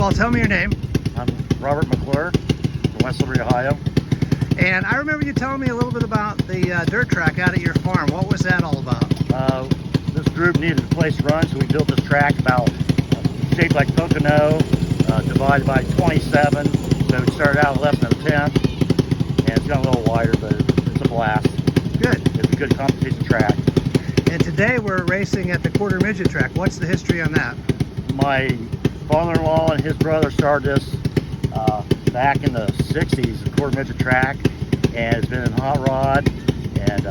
all, tell me your name. I'm Robert McClure from West Liberty, Ohio. And I remember you telling me a little bit about the dirt track out at your farm. What was that all about? This group needed a place to run, so we built this track about shaped like Pocono, divided by 27. So we started out less than a 10, and it's got a little wider, but it's a blast. Good. It's a good competition track. And today we're racing at the quarter midget track. What's the history on that? My father-in-law and his brother started this back in the 60s, the quarter midget track, and it's been in hot rod, and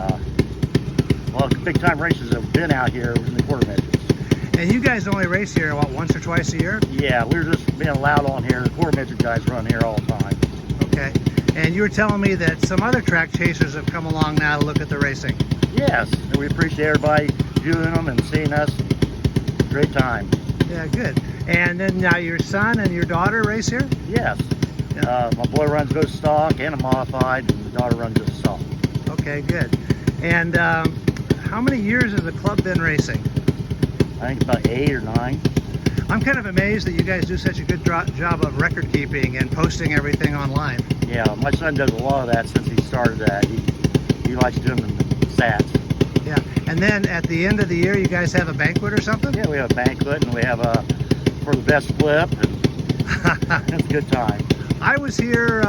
well, big time racers have been out here in the quarter midgets. And you guys only race here, what, once or twice a year? Yeah, we're just being allowed on here. The quarter midget guys run here all the time. Okay. And you were telling me that some other track chasers have come along now to look at the racing. Yes, and we appreciate everybody viewing them and seeing us. Great time. Yeah, good. And then now your son and your daughter race here? Yes. Yeah. My boy runs both stock and a modified, and the daughter runs just stock. Okay, good. And how many years has the club been racing? I think about 8 or 9. I'm kind of amazed that you guys do such a good job of record keeping and posting everything online. Yeah, my son does a lot of that since he started that. He likes doing the stats. Yeah, and then at the end of the year, you guys have a banquet or something? Yeah, we have a banquet, and we have a for the best flip, and it's a good time. I was here,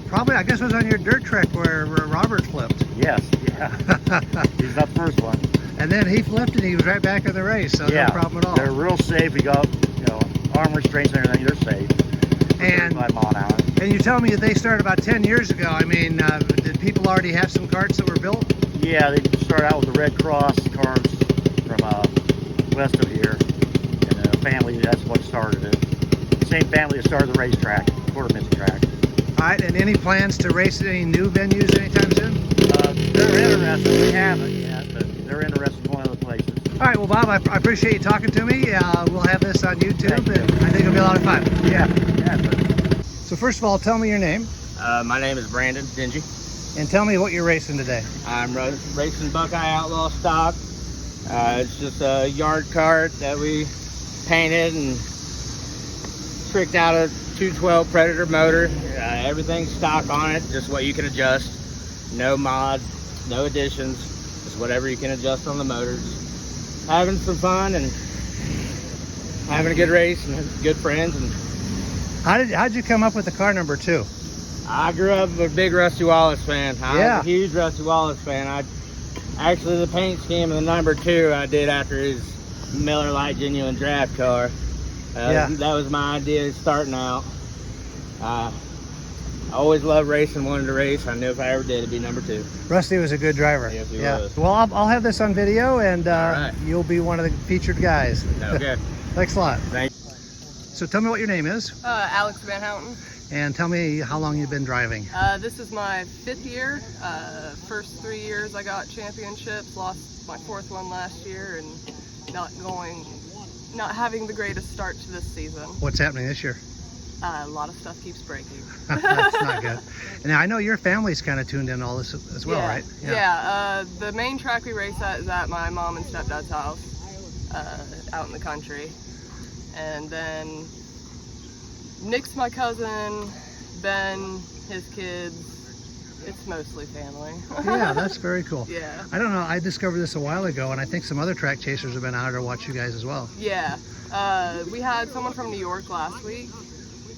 probably, I guess it was on your dirt track where Robert flipped. Yes, yeah. He's not the first one. And then he flipped and he was right back in the race, so yeah, no problem at all. They're real safe. We got, arm restraints and everything. They're safe. And you tell me that they started about 10 years ago. I mean, did people already have some carts that were built? Yeah, they started out with the Red Cross cars from west of here. And a family, that's what started it. Same family that started the racetrack, quarter midget track. All right, and any plans to race at any new venues anytime soon? They're interested. We haven't yet, but they're interested in going other places. All right, well, Bob, I appreciate you talking to me. We'll have this on YouTube, and I think it'll be a lot of fun. Yeah. So first of all, tell me your name. My name is Brandon Dingy. And tell me what you're racing today. I'm racing Buckeye Outlaw stock. It's just a yard cart that we painted and tricked out a 212 Predator motor. Everything's stock on it, just what you can adjust. No mods, no additions, just whatever you can adjust on the motors. Having some fun and having a good race and good friends. And how'd you come up with the car number 2? I grew up a big Rusty Wallace fan. I Yeah. was a huge Rusty Wallace fan. Actually, the paint scheme of the number 2 I did after his Miller Lite Genuine draft car. Yeah. That was my idea starting out. I always loved racing, wanted to race. I knew if I ever did, it'd be number 2. Rusty was a good driver. Yes, he was. Well, I'll have this on video, and right. You'll be one of the featured guys. Okay. Thanks a lot. Thanks. So tell me what your name is, Alex Vanhouten. and tell me how long you've been driving. This is my 5th year. First 3 years I got championships, lost my 4th one last year, and not having the greatest start to this season. What's happening this year? A lot of stuff keeps breaking. That's not good. And I know your family's kind of tuned in all this as well, Yeah. right? Yeah. The main track we race at is at my mom and stepdad's house, out in the country. And then Nick's my cousin, Ben, his kids. It's mostly family. Yeah, that's very cool. Yeah. I don't know, I discovered this a while ago, and I think some other track chasers have been out to watch you guys as well. Yeah. We had someone from New York last week.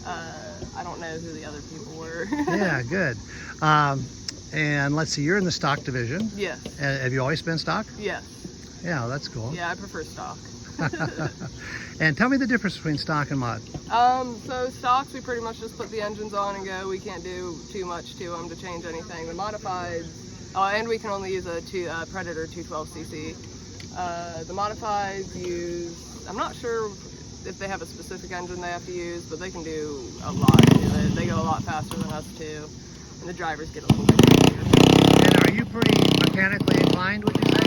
I don't know who the other people were. Yeah, good. And let's see, you're in the stock division. Yes. Have you always been stock? Yes. Yeah, that's cool. Yeah, I prefer stock. And tell me the difference between stock and mod. So stocks, we pretty much just put the engines on and go. We can't do too much to them to change anything. The modifieds, and we can only use a Predator 212cc. The modifieds use, I'm not sure if they have a specific engine they have to use, but they can do a lot to it. They go a lot faster than us too, and the drivers get a little bit easier. And are you pretty mechanically inclined, would you say?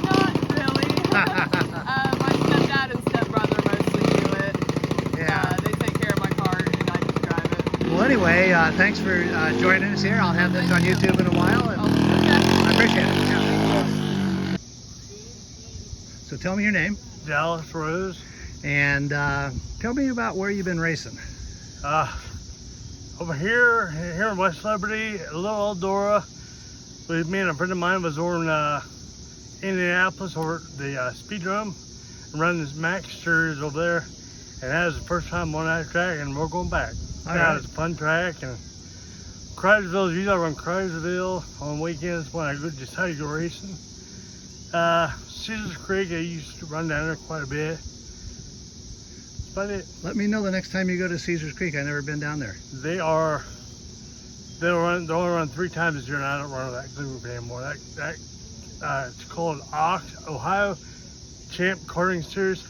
Not really. My stepdad and stepbrother mostly do it. Yeah. They take care of my cart and I just drive it. Well, anyway, thanks for joining us here. I'll have this on YouTube in a while, and Okay. I appreciate it. Yeah. So tell me your name. Dallas Rose. And tell me about where you've been racing. Over here in West Liberty, a little Eldora. Me and a friend of mine was over in Indianapolis over at the Speedrome and running this Mac-O-Chee over there. And that was the first time on that track, and we're going back. It's a fun track. And Chryslerville, usually I run Chryslerville on weekends when I decide to go racing. Caesars Creek, I used to run down there quite a bit. That's about it. Let me know the next time you go to Caesars Creek. I've never been down there. They only run 3 times this year, and I don't run that group anymore. It's called Ohio Champ Karting Series.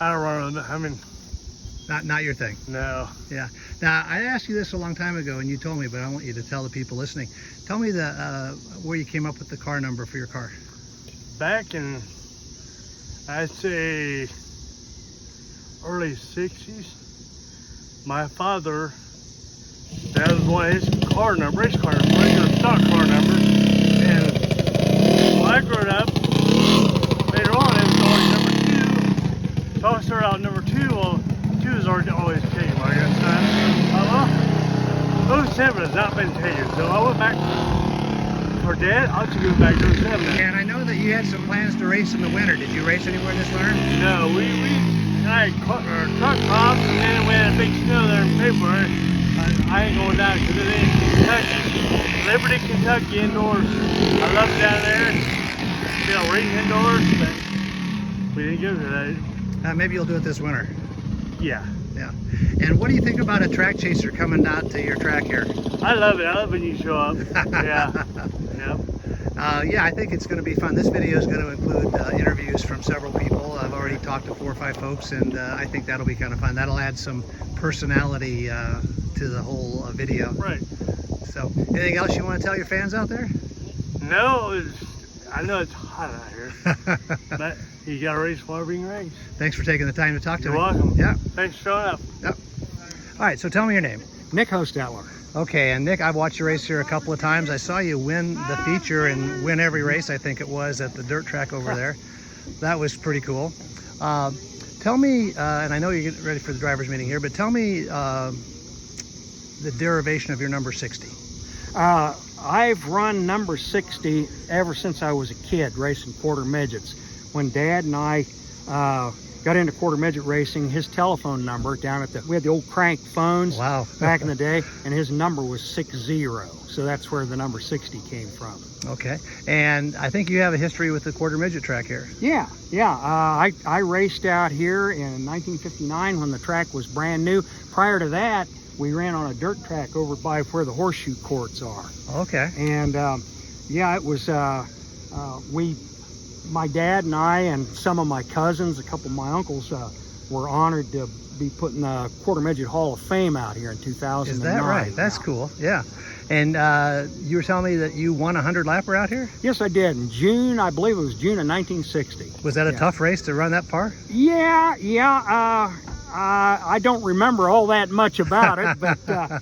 I don't run them. I mean, not your thing. No. Yeah. Now I asked you this a long time ago, and you told me, but I want you to tell the people listening. Tell me where you came up with the car number for your car. Back in, I'd say, early 60s, my father, that was one of his race car number, regular stock car number. And when I grew up, later on, it was always number 2. So I started out number 2. Well, 2 is always taken by your time. 07 has not been taken, so I went back for Dad. I'll just go back to 07. And I know that you had some plans to race in the winter. Did you race anywhere this winter? No, I had truck tops, and then we had a big snow there in February. I ain't going down because it ain't Kentucky. Liberty, Kentucky indoors. I love it down there. Racing indoors, but we didn't go to that. Maybe you'll do it this winter. Yeah. Yeah. And what do you think about a Trackchaser coming out to your track here? I love it. I love when you show up. Yeah. Yep. Yeah, I think it's going to be fun. This video is going to include interviews from several people. I've already talked to 4 or 5 folks, and I think that'll be kind of fun. That'll add some personality to the whole video. Right. So, anything else you want to tell your fans out there? No, I know it's hot out here, but you got to race whatever you can race. Thanks for taking the time to talk to me. You're welcome. Yeah. Thanks for showing up. Yep. All right, so tell me your name. Nick Hostetler. Okay, and Nick, I've watched you race here a couple of times. I saw you win the feature and win every race, I think it was, at the dirt track over there. That was pretty cool. Tell me, and I know you're getting ready for the driver's meeting here, but tell me the derivation of your number 60. I've run number 60 ever since I was a kid racing quarter midgets. When Dad and I got into quarter midget racing, his telephone number down at we had the old crank phones back in the day, and his number was 60. So that's where the number 60 came from. Okay, and I think you have a history with the quarter midget track here. Yeah. I raced out here in 1959 when the track was brand new. Prior to that, we ran on a dirt track over by where the horseshoe courts are. Okay. And yeah, it was, my dad and I and some of my cousins, a couple of my uncles, were honored to be putting the Quarter Midget Hall of Fame out here in 2009. Is that right? That's cool. Yeah. And you were telling me that you won a 100-lapper out here? Yes, I did. In June, I believe it was June of 1960. Was that a tough race to run that par? Yeah. I don't remember all that much about it, but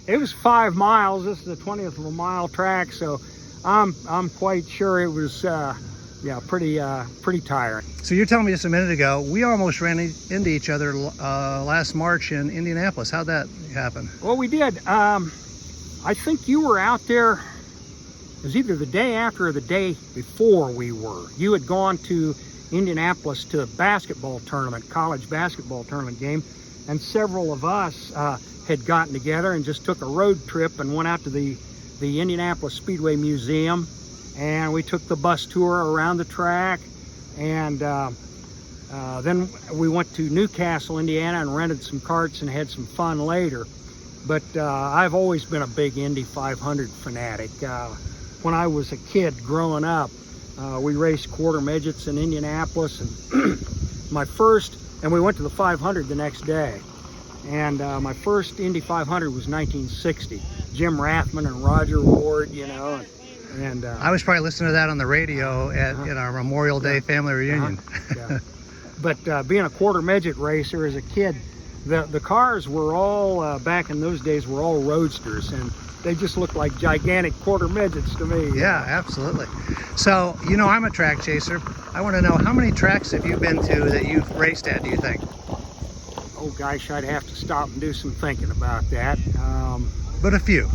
it was 5 miles. This is a 20th of a mile track, so I'm quite sure it was pretty tiring. So you're telling me just a minute ago, we almost ran into each other last March in Indianapolis. How'd that happen? Well, we did. I think you were out there. It was either the day after or the day before we were. You had gone to Indianapolis to a basketball tournament, college basketball tournament game, and several of us had gotten together and just took a road trip and went out to the Indianapolis Speedway Museum, and we took the bus tour around the track, and then we went to Newcastle, Indiana, and rented some karts and had some fun later. But I've always been a big Indy 500 fanatic. When I was a kid growing up, we raced quarter midgets in Indianapolis, and and we went to the 500 the next day. And my first Indy 500 was 1960. Jim Rathman and Roger Ward, and I was probably listening to that on the radio in our Memorial Day family reunion. But being a quarter midget racer as a kid, the cars were all, back in those days, were all roadsters, and they just looked like gigantic quarter midgets to me. Yeah, absolutely. So, I'm a track chaser. I want to know, how many tracks have you been to that you've raced at, do you think? Oh gosh, I'd have to stop and do some thinking about that. But a few.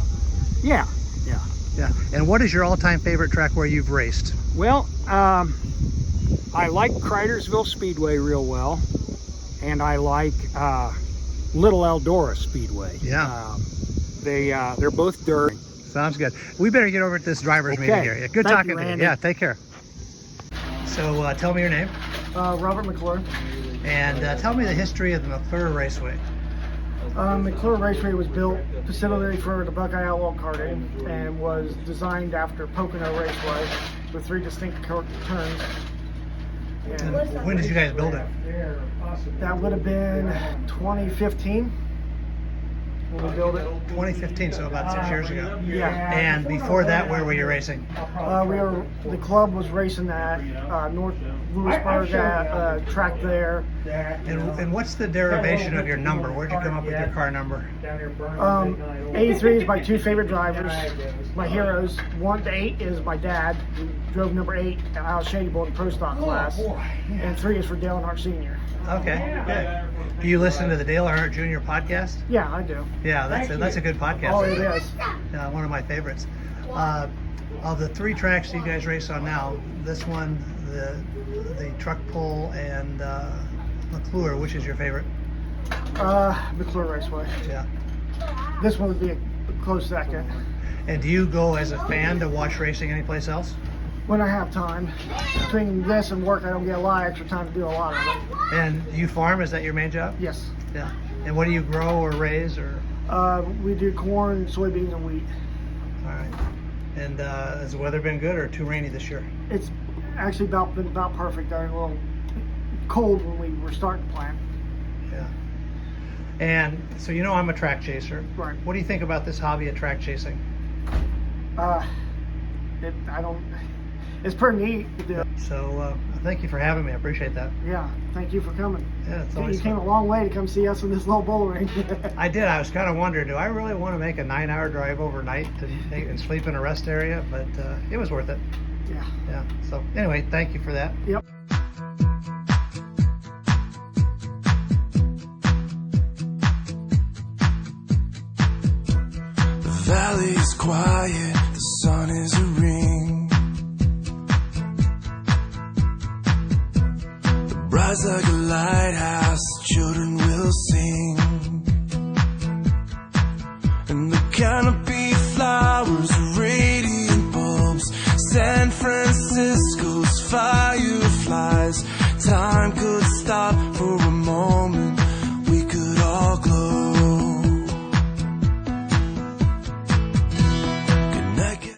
Yeah. Yeah. And what is your all-time favorite track where you've raced? Well, I like Cridersville Speedway real well, and I like Little Eldora Speedway. Yeah. They're both dirt. Sounds good. We better get over at this driver's meeting here. Yeah, good Thank talking you, to you. Randy. Yeah, take care. So tell me your name, Robert McClure. and tell me the history of the McClure Raceway. McClure Raceway was built specifically for the Buckeye Outlaw Karting and was designed after Pocono Raceway with 3 distinct turns. And when did you guys build it? That would have been 2015 when we built it. 2015, so about 6 years ago. Yeah. And before that, where were you racing? The club was racing at North Lewisburg at a track there. And what's the derivation of your number? Where'd you come up with your car number? 83 is my 2 favorite drivers, my heroes. 1 to 8 is my dad, who drove number 8 out of Shady Boy in the Pro Stock class. And 3 is for Dale Earnhardt Sr. Okay, good. Do you listen to the Dale Earnhardt Jr. podcast? Yeah, I do. Yeah, that's a good podcast. Oh, it is. One of my favorites. Of the 3 tracks you guys race on now, this one, the truck pull, and McClure, which is your favorite? McClure Raceway. Yeah. This one would be a close second. And do you go as a fan to watch racing anyplace else? When I have time. Between this and work, I don't get a lot of extra time to do a lot of it. And you farm, is that your main job? Yes. Yeah. And what do you grow or raise or? We do corn, soybeans, and wheat. All right. And has the weather been good or too rainy this year? It's actually been about perfect. Though. A little cold when we were starting to plant. Yeah. And so I'm a track chaser. Right. What do you think about this hobby of track chasing? It's pretty neat to do. So thank you for having me. I appreciate that. Yeah, thank you for coming. Yeah, it's You always came fun. a long way to come see us in this little bull ring. I did. I was kind of wondering, do I really want to make a 9-hour drive overnight and sleep in a rest area? But it was worth it. Yeah. Yeah. So anyway, thank you for that. Yep.